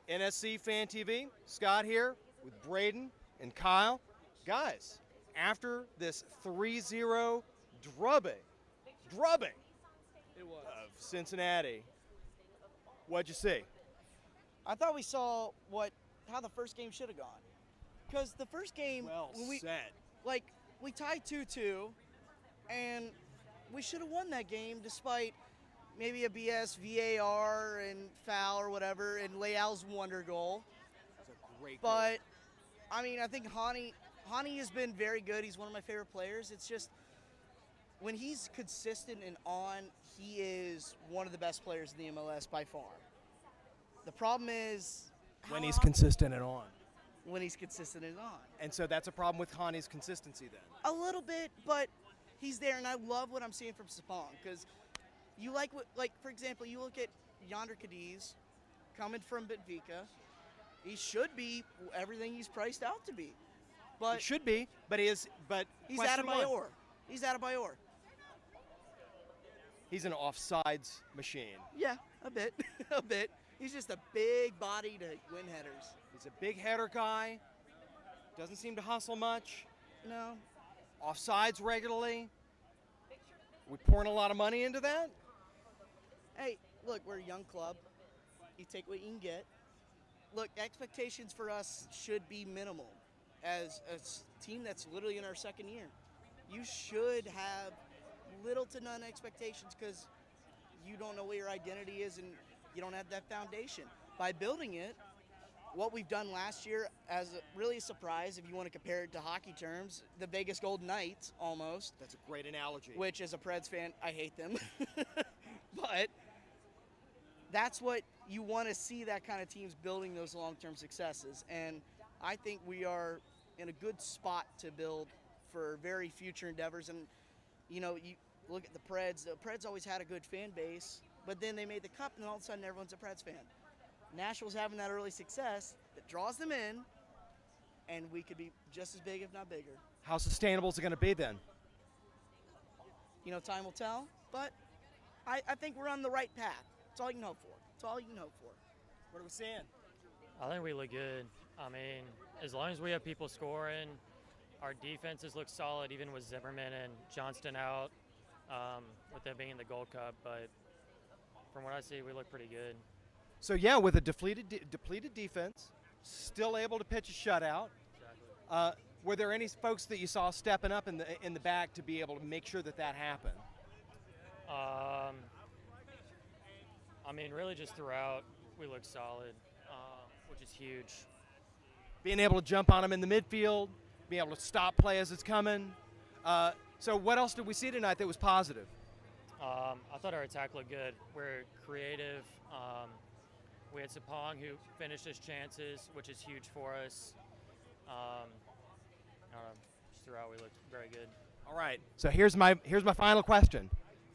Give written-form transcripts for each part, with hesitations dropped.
NSC Fan TV, Scott here with Braden and Kyle. Guys, after this 3-0 drubbing It was. of Cincinnati, what'd you see? I thought we saw how the first game should have gone. Because the first game, Well when said. we tied 2-2, and we should have won that game despite maybe a BS VAR and foul or whatever, and Leal's wonder goal. It's a great goal. But I mean, I think Hani has been very good. He's one of my favorite players. It's just when he's consistent and on, he is one of the best players in the MLS by far. The problem is when he's consistent and on. when he's consistent and on. And so that's a problem with Hani's consistency then. A little bit, but he's there, and I love what I'm seeing from Sapong because you like for example, you look at Yonder Cadiz coming from Benfica. He should be everything he's priced out to be, but It should be, but he's out of Bayor. He's out of Bayor. He's an offsides machine. Yeah, a bit, a bit. He's just a big body to win headers. He's a big header guy. Doesn't seem to hustle much. No, Offsides regularly. We pouring a lot of money into that. hey, look, we're a young club. You take what you can get. Look, expectations for us should be minimal. As a team that's literally in our second year, you should have little to none expectations because you don't know what your identity is and you don't have that foundation. By building it, what we've done last year as really a surprise, if you want to compare it to hockey terms, the Vegas Golden Knights almost, That's a great analogy. which as a Preds fan, I hate them. But that's what you want to see, that kind of teams building those long-term successes. And I think we are in a good spot to build for very future endeavors. And, you know, you look at the Preds. The Preds always had a good fan base, but then they made the cup, and all of a sudden everyone's a Preds fan. Nashville's having that early success that draws them in, and we could be just as big, if not bigger. How sustainable is it going to be then? You know, time will tell, but I think we're on the right path. That's all you can hope for. That's all you can hope for. What are we seeing? I think we look good. I mean, as long as we have people scoring, our defenses look solid, even with Zimmerman and Johnston out, with them being in the Gold Cup. But from what I see, we look pretty good. So yeah, with a depleted defense, still able to pitch a shutout. Exactly. Were there any folks that you saw stepping up in the back to be able to make sure that happened? I mean, really just throughout, we look solid, which is huge. Being able to jump on them in the midfield, being able to stop play as it's coming. So what else did we see tonight that was positive? I thought our attack looked good. We're creative. We had Sapong who finished his chances, which is huge for us. I don't know, just throughout we looked very good. All right. So here's my final question.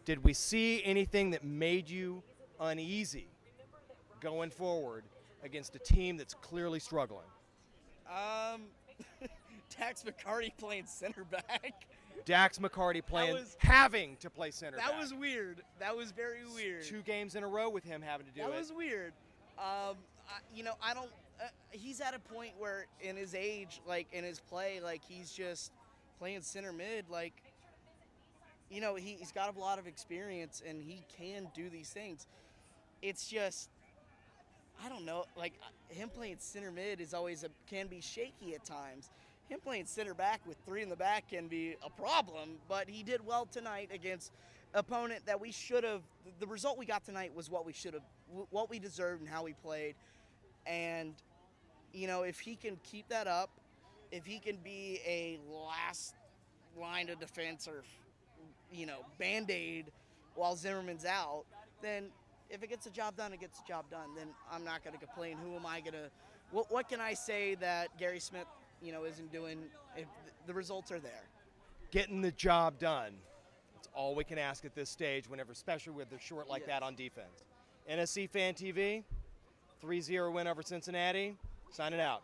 Did we see anything that made you uneasy going forward against a team that's clearly struggling? Dax McCarty playing center back. Dax McCarty having to play center back. That was weird. That was very weird. 2 games in a row with him having to do it. That was weird. I don't. He's at a point where, in his age, in his play, he's just playing center mid. He's got a lot of experience and he can do these things. It's just, I don't know. Him playing center mid is always can be shaky at times. Him playing center back with 3 in the back can be a problem, but he did well tonight against opponent that we should have. The result we got tonight was what we should have, what we deserved, and how we played. And if he can keep that up, if he can be a last line of defense or band-aid while Zimmerman's out, then if it gets the job done, it gets the job done. Then I'm not going to complain. Who am I going to? What can I say that Gary Smith isn't doing if the results are there? Getting the job done. That's all we can ask at this stage, especially when they're short like that on defense. NSC Fan TV, 3-0 win over Cincinnati. Signing out.